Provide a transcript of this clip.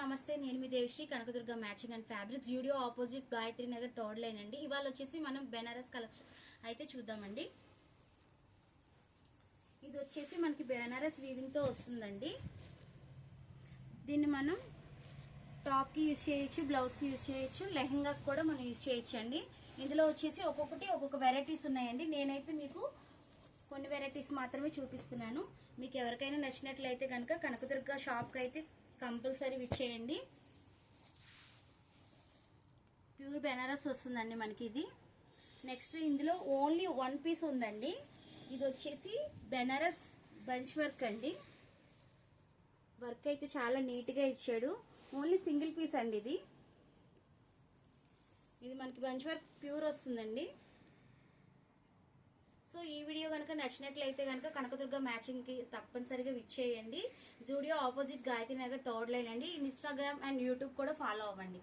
నమస్తే, నేను మీ Devisri Kanakadurga matching and fabrics Zudio opposite Gayatri Nagar third line అండి. ఇవాళ వచ్చేసి మనం బెనారస్ కలెక్షన్ అయితే చూద్దామండి. ఇది వచ్చేసి మనకి బెనారస్ వీవింగ్ తో వస్తుందండి. దీన్ని మనం టాప్ కి యూజ్ చేయొచ్చు, బ్లౌజ్ కి యూజ్ చేయొచ్చు, లెహంగా కూడా మనం యూజ్ చేయొచ్చు అండి. ఇందులో వచ్చేసి ఒక్కొక్క వెరైటీస్ ఉన్నాయండి. నేనైతే మీకు కొన్ని వెరైటీస్ మాత్రమే చూపిస్తున్నాను. మీకు ఎవరికైనా నచ్చినట్లయితే కనుక కనకదుర్గ షాప్కి అయితే కంపల్సరీ విచ్చేయండి. ప్యూర్ బెనారస్ వస్తుందండి మనకి ఇది. నెక్స్ట్ ఇందులో ఓన్లీ వన్ పీస్ ఉందండి. ఇది వచ్చేసి బెనారస్ బంచ్ వర్క్ అండి. వర్క్ అయితే చాలా నీట్గా ఇచ్చాడు. ఓన్లీ సింగిల్ పీస్ అండి ఇది. ఇది మనకి బంచ్ వర్క్ ప్యూర్ వస్తుందండి. సో ఈ వీడియో కనుక నచ్చినట్లయితే కనుక కనకదుర్గ మ్యాచింగ్ కి తప్పనిసరిగా విచ్చేయండి. Zudio opposite Gayatri Nagar third line అండి. ఇన్స్టాగ్రామ్ అండ్ యూట్యూబ్ కూడా ఫాలో అవ్వండి.